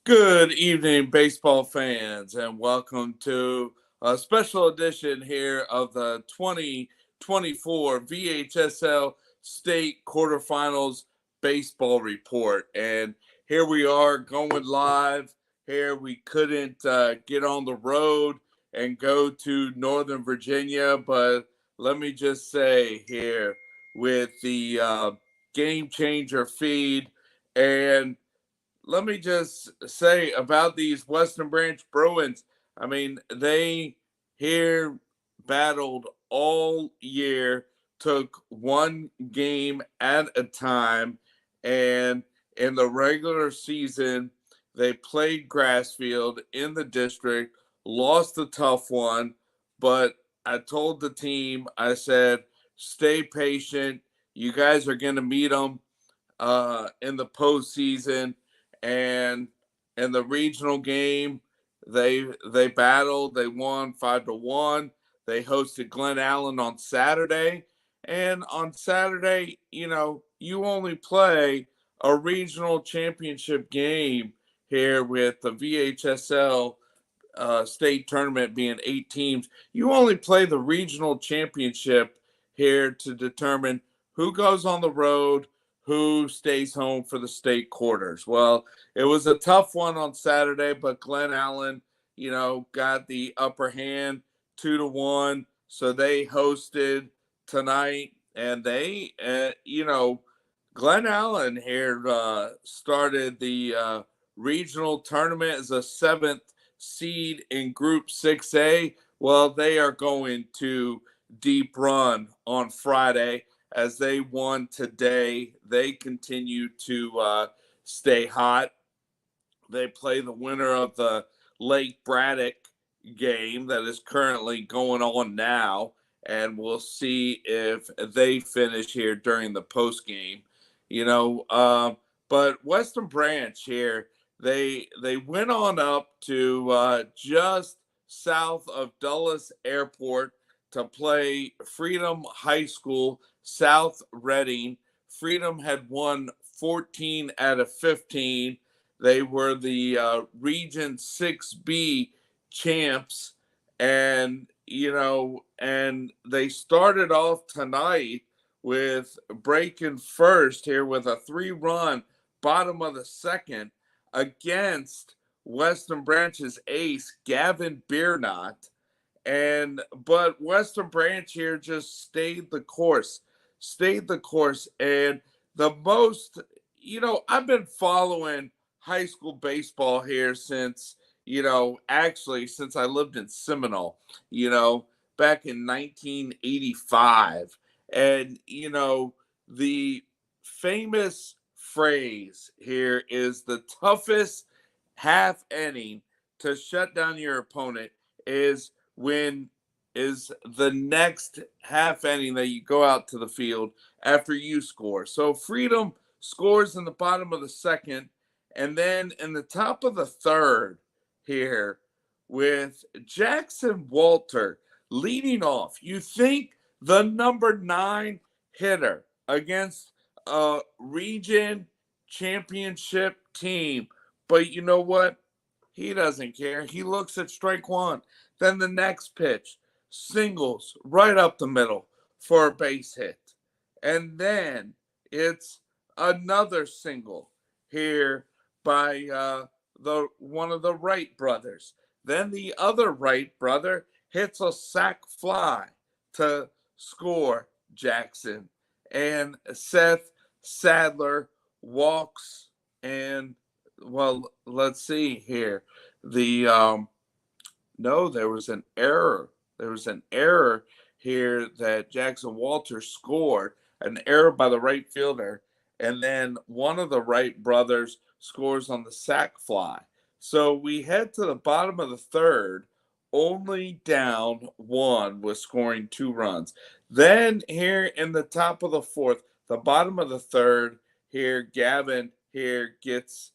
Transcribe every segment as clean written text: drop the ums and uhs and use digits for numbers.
Good evening, baseball fans, and welcome to a special edition here of the 2024 VHSL State Quarterfinals Baseball Report. And here we are going live. Here we couldn't get on the road and go to Northern Virginia, but let me just say here with the Game Changer feed and let me just say about these Western Branch Bruins. I mean, they here battled all year, took one game at a time, and in the regular season, they played Grassfield in the district, lost a tough one, but I told the team, I said, stay patient. You guys are going to meet them in the postseason, and in the regional game, they battled. They won 5-1. They hosted Glen Allen on Saturday, and on Saturday, you only play a regional championship game here with the VHSL state tournament being 8 teams. You only play the regional championship here to determine who goes on the road, who stays home for the state quarters. Well, it was a tough one on Saturday, but Glen Allen, got the upper hand 2-1. So they hosted tonight, and Glen Allen here started the regional tournament as a seventh seed in Group 6A. Well, they are going to deep run on Friday as they won today. They continue to stay hot. They play the winner of the Lake Braddock game that is currently going on now, and we'll see if they finish here during the post game. You know, but Western Branch here, they went on up to just south of Dulles Airport to play Freedom High School, South Reading. Freedom had won 14 out of 15. They were the Region 6B champs, and they started off tonight with breaking first here with a 3-run bottom of the second against Western Branch's ace Gavin Biernot. But Western Branch here just stayed the course. And the most, I've been following high school baseball here since, actually since I lived in Seminole, back in 1985. And, the famous phrase here is the toughest half inning to shut down your opponent when is the next half inning that you go out to the field after you score. So Freedom scores in the bottom of the second, and then in the top of the third here with Jackson Walter leading off. You think the number 9 hitter against a region championship team, but you know what? He doesn't care. He looks at strike one. Then the next pitch, singles right up the middle for a base hit. And then it's another single here by the one of the Wright brothers. Then the other Wright brother hits a sac fly to score Jackson. And Seth Sadler walks and, well, let's see here. The No, there was an error. There was an error here that Jackson Walter scored, an error by the right fielder, and then one of the Wright brothers scores on the sac fly. So we head to the bottom of the third, only down one with scoring 2 runs. Then here in the top of the fourth, the bottom of the third, here Gavin here gets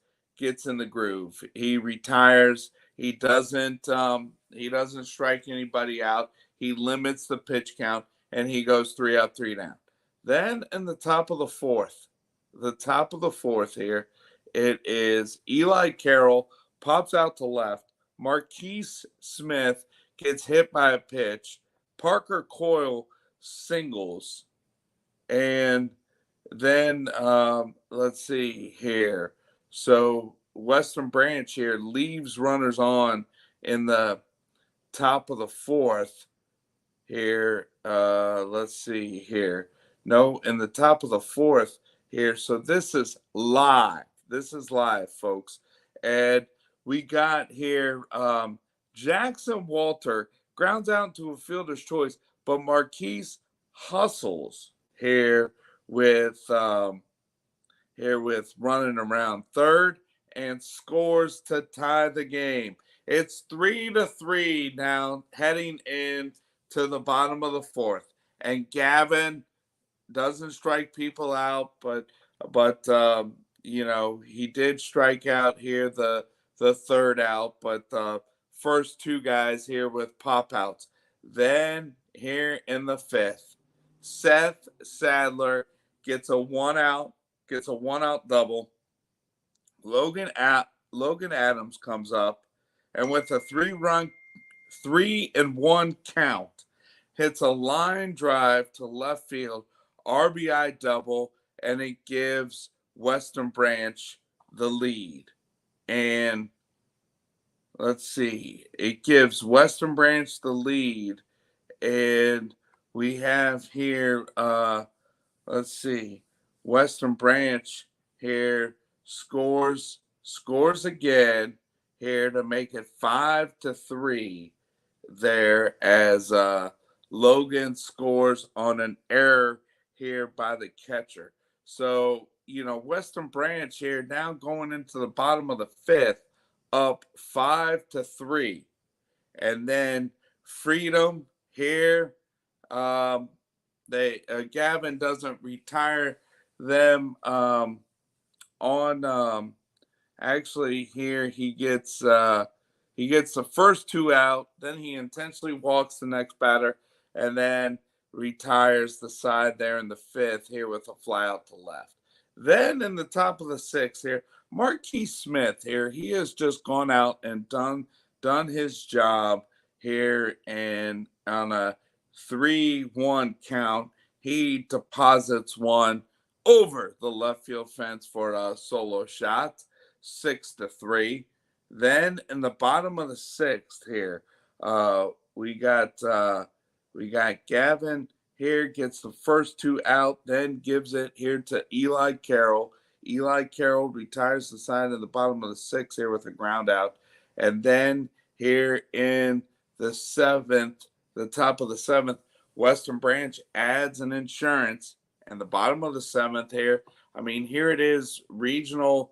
in the groove. He retires. He doesn't strike anybody out. He limits the pitch count, and he goes 3 up, 3 down. Then in the top of the fourth here It is Eli Carroll, pops out to left. Marquise Smith gets hit by a pitch. Parker Coyle singles. And then let's see here. So Western Branch here leaves runners on in the top of the fourth here. Let's see here. No, in the top of the fourth here. So this is live. This is live, folks. And we got here Jackson Walter grounds out into a fielder's choice, but Marquise hustles with um, here with running around third and scores to tie the game. It's 3-3 now, heading in to the bottom of the fourth, and Gavin doesn't strike people out, but he did strike out here the third out, but first two guys here with pop outs. Then here in the fifth, Seth Sadler gets a one out double. Logan Adams comes up and with a 3-1 count, hits a line drive to left field, RBI double, and it gives Western Branch the lead. And let's see, it gives Western Branch the lead. And we have here, let's see, Western Branch here scores again here to make it 5-3 there as Logan scores on an error here by the catcher. So, Western Branch here now going into the bottom of the fifth up 5-3. And then Freedom here, Gavin doesn't retire them on actually here he gets the first two out, then he intentionally walks the next batter and then retires the side there in the fifth here with a fly out to left. Then in the top of the sixth here, Marquise Smith here, he has just gone out and done his job here, and on a 3-1 count, he deposits one over the left field fence for a solo shot, 6-3. Then in the bottom of the sixth here, we got Gavin here gets the first two out, then gives it here to Eli Carroll. Eli Carroll retires the side of the bottom of the sixth here with a ground out, and then here in the seventh, the top of the seventh, Western Branch adds an insurance, and the bottom of the seventh here. I mean, here it is, regional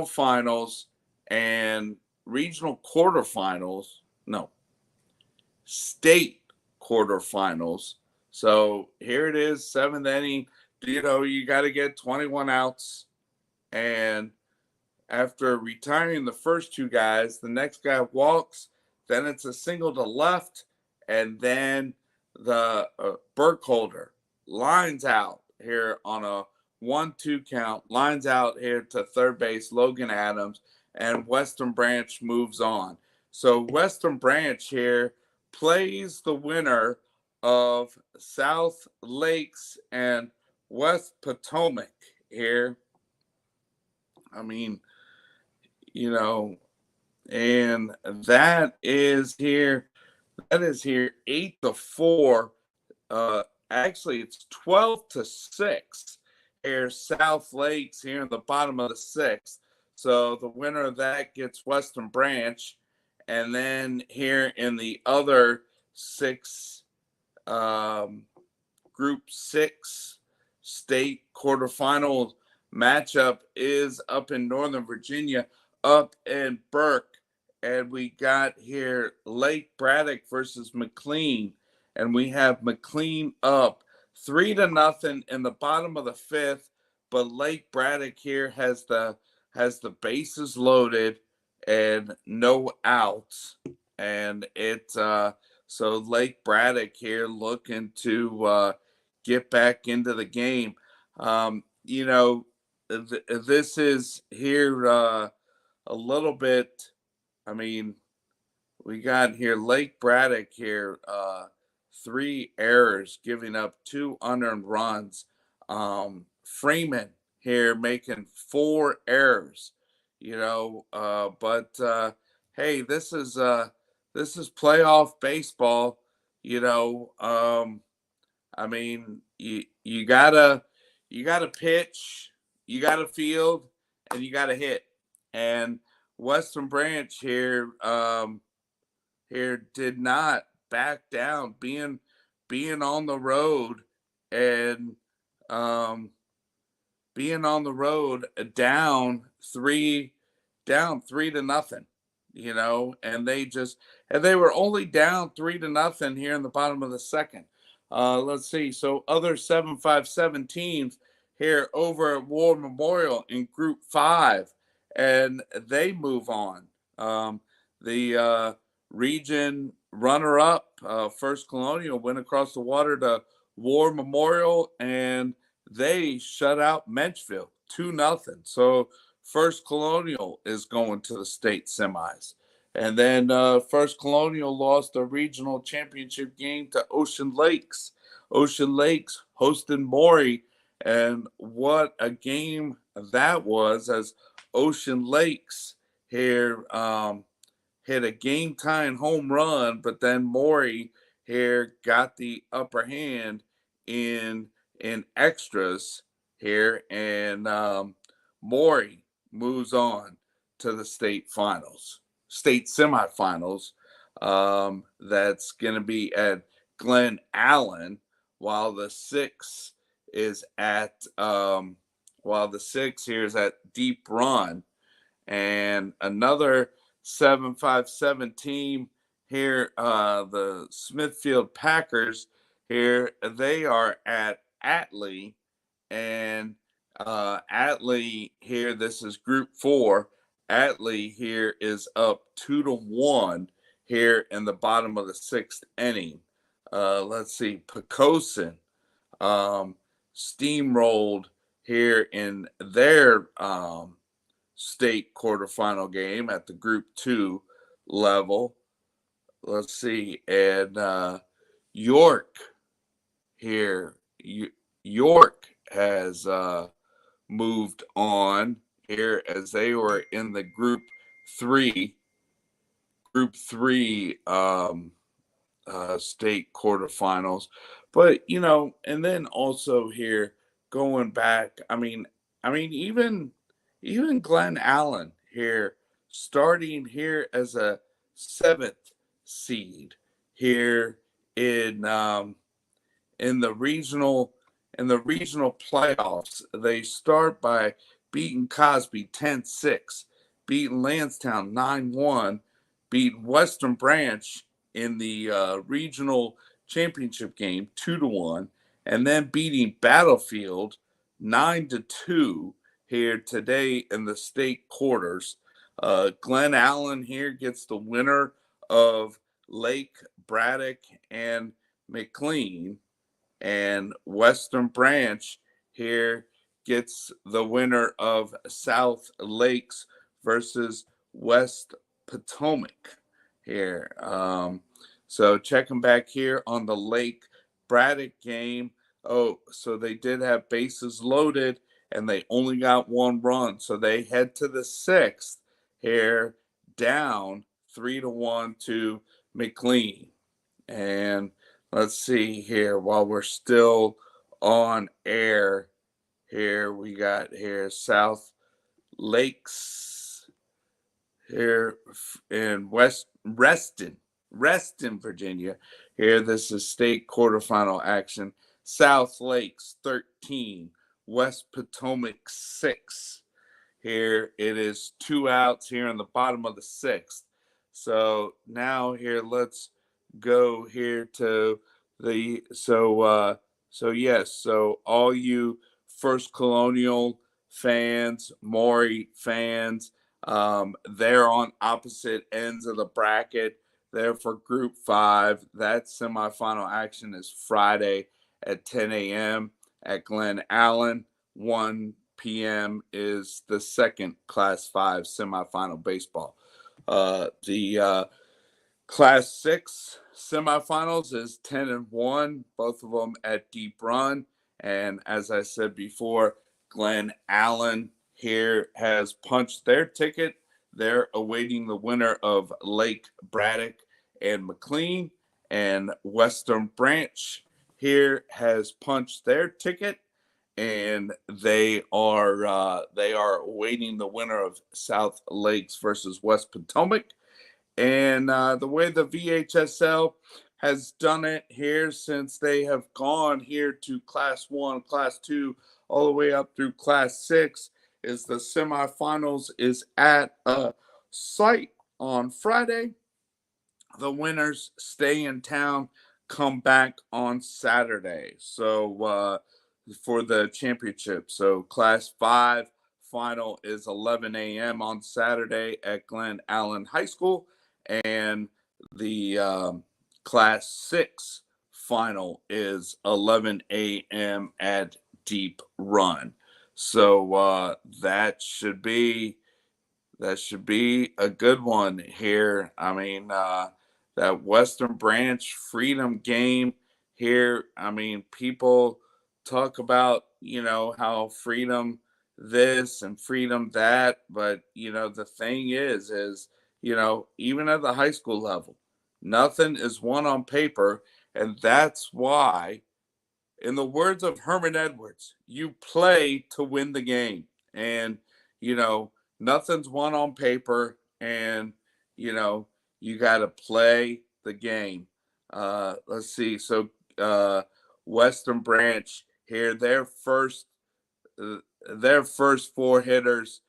finals and regional quarterfinals. No, state quarterfinals. So here it is, seventh inning. You got to get 21 outs, and after retiring the first two guys, the next guy walks. Then it's a single to left, and then the Burkholder lines out here on a 1-2 count, lines out here to third base, Logan Adams, and Western Branch moves on. So Western Branch here plays the winner of South Lakes and West Potomac here. I mean, and that is here 8-4. Actually, it's 12-6 here, South Lakes here in the bottom of the sixth. So the winner of that gets Western Branch. And then here in the other Group 6 state quarterfinal matchup is up in Northern Virginia, up in Burke. And we got here Lake Braddock versus McLean. And we have McLean up 3-0 in the bottom of the fifth. But Lake Braddock here has the bases loaded and no outs. And so Lake Braddock here looking to get back into the game. this is here a little bit. I mean, we got here Lake Braddock here, 3 errors, giving up 2 unearned runs. Freeman here making 4 errors. But hey, this is playoff baseball. You know, I mean, you gotta pitch, you gotta field, and you gotta hit. And Western Branch here did not back down, being on the road and um, being on the road down 3 to nothing, and they were only down 3 to nothing here in the bottom of the second. Let's see. So other 7-5-7 teams here over at War Memorial in Group 5, and they move on. The region runner-up, First Colonial, went across the water to War Memorial, and they shut out Menchville 2-0. So First Colonial is going to the state semis. And then First Colonial lost a regional championship game to Ocean Lakes. Ocean Lakes hosted Maury, and what a game that was, as Ocean Lakes here hit a game-tying home run, but then Maury here got the upper hand in extras here, and Maury moves on to the state semifinals. That's going to be at Glen Allen, while the six is at here is at Deep Run, and another 7-5-7 team here, the Smithfield Packers here, they are at Atlee, and Atlee here, this is Group 4. Atlee here is up 2-1 here in the bottom of the 6th inning. Let's see, Poquoson steamrolled here in their state quarterfinal game at the Group 2 level. Let's see, and York here, York has moved on here, as they were in the Group 3 state quarterfinals. But and then also here, going back, I mean even Glen Allen here, starting here as a 7th seed here in in the regional playoffs. They start by beating Cosby 10-6, beating Lansdowne 9-1, beating Western Branch in the regional championship game 2-1, and then beating Battlefield 9-2 here today in the state quarters. Glen Allen here gets the winner of Lake Braddock and McLean, and Western Branch here gets the winner of South Lakes versus West Potomac here. So checking back here on the Lake Braddock game. Oh, so they did have bases loaded, and they only got 1 run. So they head to the 6th here, down 3-1 to McLean. And let's see here, while we're still on air here, we got here South Lakes here in Reston, Virginia. Here, this is state quarterfinal action. South Lakes 13, West Potomac 6. Here it is 2 outs here in the bottom of the 6th. So now here, let's go here to the so all you First Colonial fans, Maury fans, they're on opposite ends of the bracket. They're for Group 5. That semifinal action is Friday at 10 a.m. at Glen Allen, 1 p.m. is the second Class 5 semifinal baseball. The Class 6 semifinals is 10-1, both of them at Deep Run. And as I said before, Glen Allen here has punched their ticket. They're awaiting the winner of Lake Braddock and McLean. And Western Branch here has punched their ticket, and they are awaiting the winner of South Lakes versus West Potomac. And the way the VHSL has done it here, since they have gone here to Class 1, Class 2, all the way up through Class 6, is the semifinals is at a site on Friday. The winners stay in town, come back on Saturday. So for the championship. So Class 5 final is 11 a.m. on Saturday at Glen Allen High School. And the Class 6 final is 11 a.m. at Deep Run. So that should be a good one here. I mean, that Western Branch Freedom game here. I mean, people talk about, how freedom this and freedom that, but, the thing is, even at the high school level, nothing is won on paper. And that's why, in the words of Herman Edwards, you play to win the game. And, nothing's won on paper, and, you got to play the game. Let's see. So, Western Branch here, their first four hitters,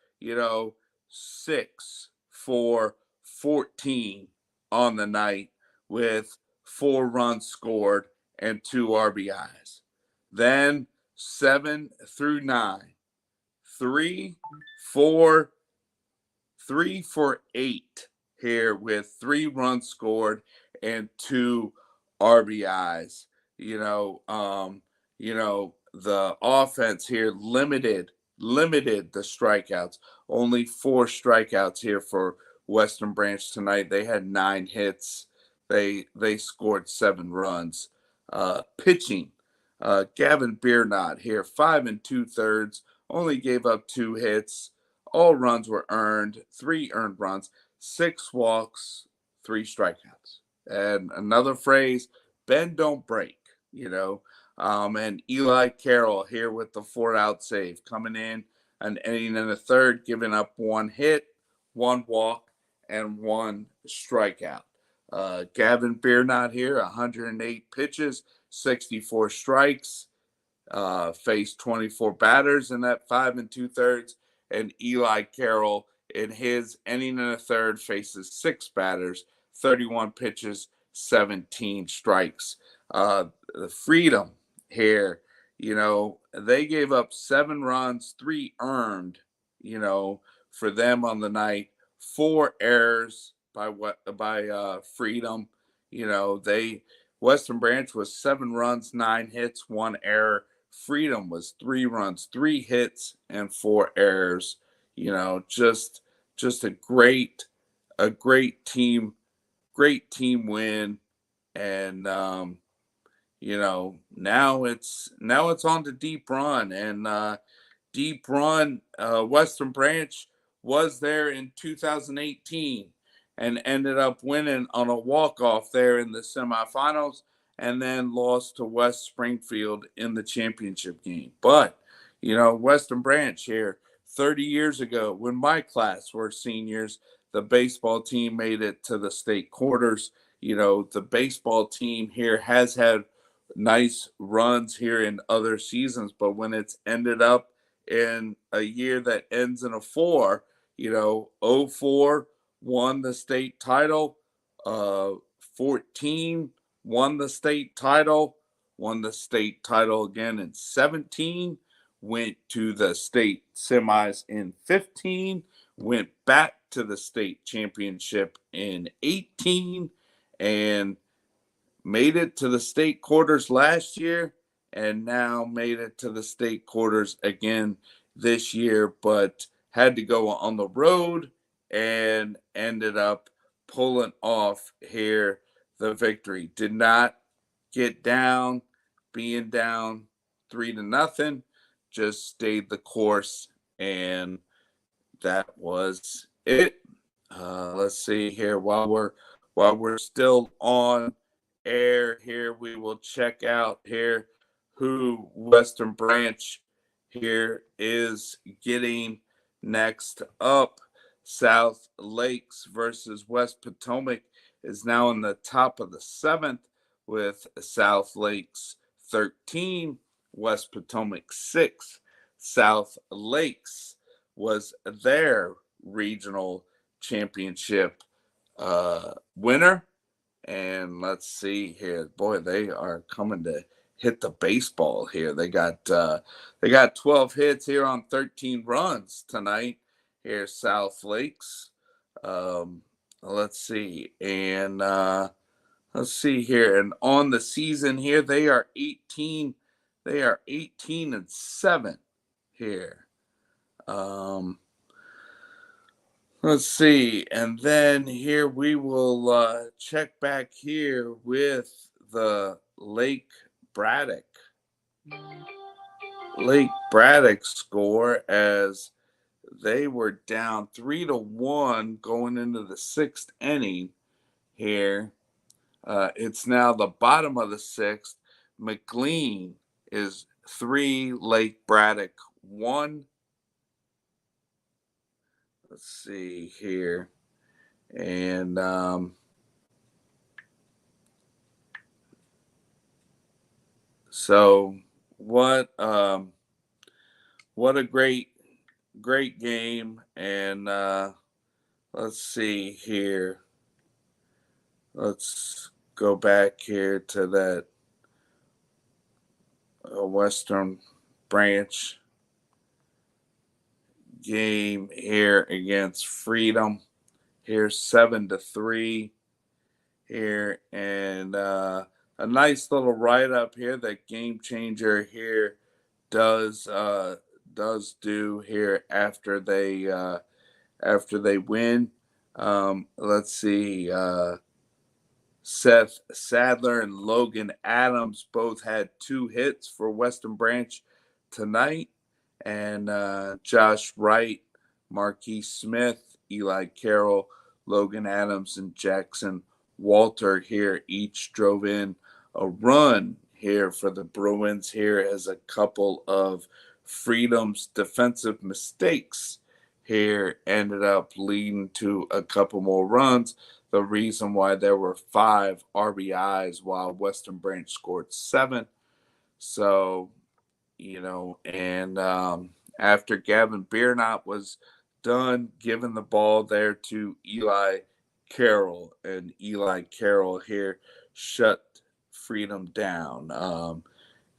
6 for 14 on the night with 4 runs scored and 2 RBIs. Then 7 through 9, 3 for 8 here with 3 runs scored and 2 RBIs. The offense here limited the strikeouts. Only 4 strikeouts here for Western Branch tonight. They had 9 hits. They scored 7 runs. Pitching, Gavin Beernot here, 5 2/3, only gave up 2 hits. All runs were earned, 3 earned runs, 6 walks, 3 strikeouts. And another phrase, bend don't break, and Eli Carroll here with the 4-out save, coming in an inning and a third, giving up 1 hit, 1 walk, and 1 strikeout. Gavin Beernot here, 108 pitches, 64 strikes, faced 24 batters in that 5 2/3, and Eli Carroll in his inning and a third faces 6 batters, 31 pitches, 17 strikes. The Freedom here, they gave up 7 runs, 3 earned, for them on the night, 4 errors by Freedom. Western Branch was 7 runs, 9 hits, 1 error. Freedom was 3 runs, 3 hits, and 4 errors. Just a great team win. And now it's on to Deep Run. And Deep Run, Western Branch was there in 2018 and ended up winning on a walk-off there in the semifinals, and then lost to West Springfield in the championship game. But, Western Branch here, 30 years ago, when my class were seniors, the baseball team made it to the state quarters. The baseball team here has had nice runs here in other seasons, but when it's ended up in a year that ends in a 4, 04 won the state title, 14 won the state title again in 17, went to the state semis in 15, went back to the state championship in 18, and made it to the state quarters last year, and now made it to the state quarters again this year, but had to go on the road and ended up pulling off here the victory. Did not get down, being down 3-0, just stayed the course, and that was it. Let's see here. While we're still on air here, we will check out here who Western Branch here is getting next up. South Lakes versus West Potomac is now in the top of the seventh with South Lakes 13, West Potomac 6. South Lakes was their regional championship winner. And let's see here. Boy, they are coming to hit the baseball here. They got 12 hits here on 13 runs tonight here, South Lakes. Let's see. And let's see here. And on the season here, they are 18 and 7 here. Let's see, and then here we will check back here with the Lake Braddock score, as they were down 3-1 going into the sixth inning here. It's now the bottom of the sixth. McLean is 3, Lake Braddock 1. Let's see here. And so what a great game. And let's see here. Let's go back here to that Western Branch game here against Freedom. Here 7-3 here, and a nice little write-up here that Game Changer here does do here after they win. Let's see. Seth Sadler and Logan Adams both had 2 hits for Western Branch tonight. And Josh Wright, Marquise Smith, Eli Carroll, Logan Adams, and Jackson Walter here each drove in a run here for the Bruins here, as a couple of Freedom's defensive mistakes here ended up leading to a couple more runs. The reason why there were 5 RBIs while Western Branch scored 7. So, and after Gavin Biernot was done, giving the ball there to Eli Carroll, and Eli Carroll here shut Freedom down.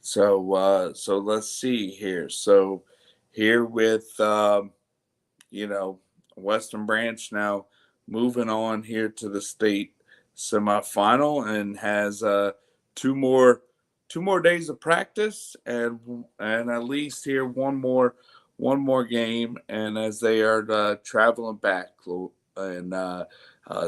So let's see here. So here with Western Branch now moving on here to the state semifinal, and has 2 more days of practice, and at least here one more game, and as they are traveling back, and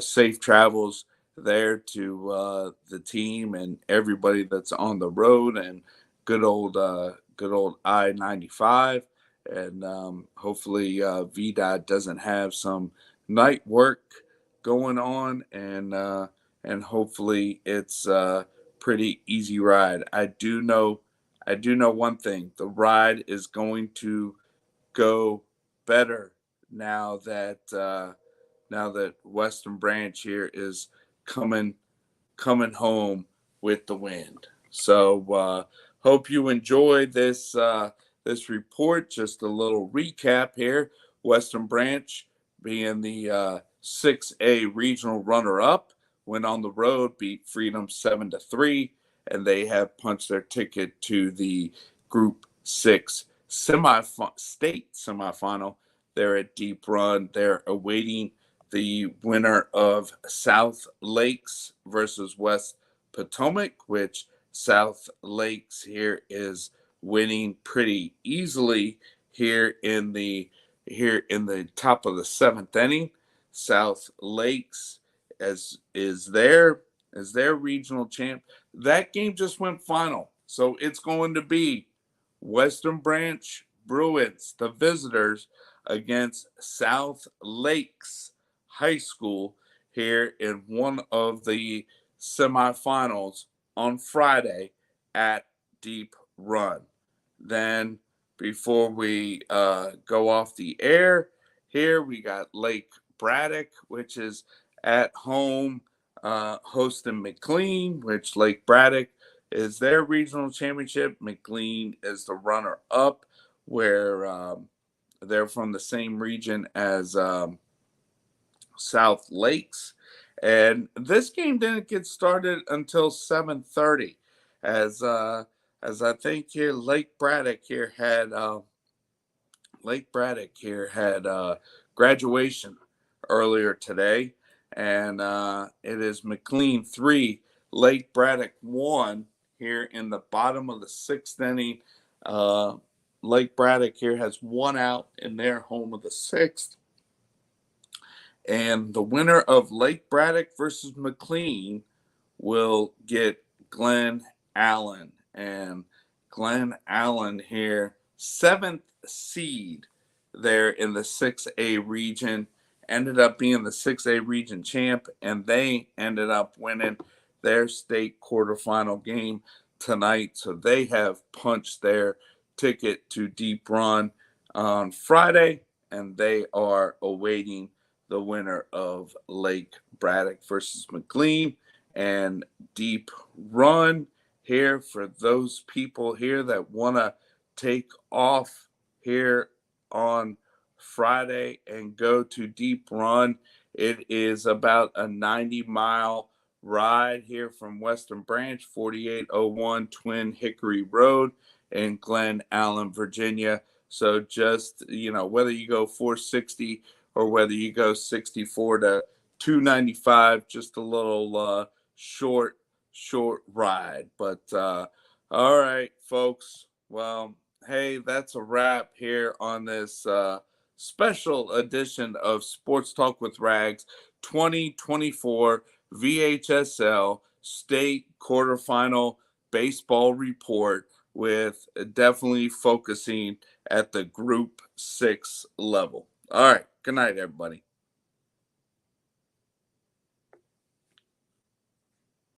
safe travels there to the team and everybody that's on the road, and good old I-95, and hopefully VDOT doesn't have some night work going on, and hopefully it's pretty easy ride. I do know one thing: the ride is going to go better now that Western Branch here is coming home with the wind. So hope you enjoyed this report. Just a little recap here. Western Branch, being the 6A regional runner-up, went on the road, beat Freedom 7-3, and they have punched their ticket to the Group 6 state semifinal. They're at Deep Run. They're awaiting the winner of South Lakes versus West Potomac, which South Lakes here is winning pretty easily here in the top of the seventh inning. South Lakes is their regional champ. That game just went final, so it's going to be Western Branch Bruins, the visitors, against South Lakes High School here in one of the semifinals on Friday at Deep Run. Then, before we go off the air, here we got Lake Braddock, which is at home hosting McLean, which Lake Braddock is their regional championship. McLean is the runner up, where they're from the same region as South Lakes. And this game didn't get started until 7:30, as I think here Lake Braddock here had graduation earlier today, and it is McLean 3, Lake Braddock 1 here in the bottom of the sixth inning. Lake Braddock here has one out in their home of the sixth. And the winner of Lake Braddock versus McLean will get Glen Allen. And Glen Allen here, 7th seed there in the 6A region, ended up being the 6A region champ, and they ended up winning their state quarterfinal game tonight. So they have punched their ticket to Deep Run on Friday, and they are awaiting the winner of Lake Braddock versus McLean and Deep Run here for those people here that want to take off here on Friday and go to Deep Run. It is about a 90-mile ride here from Western Branch, 4801 Twin Hickory Road in Glen Allen, Virginia. So just, whether you go 460 or whether you go 64 to 295, just a little short ride. But all right, folks. Well, hey, that's a wrap here on this special edition of Sports Talk with Rags 2024 VHSL State Quarterfinal Baseball Report, with definitely focusing at the Group 6 level. All right. Good night, everybody.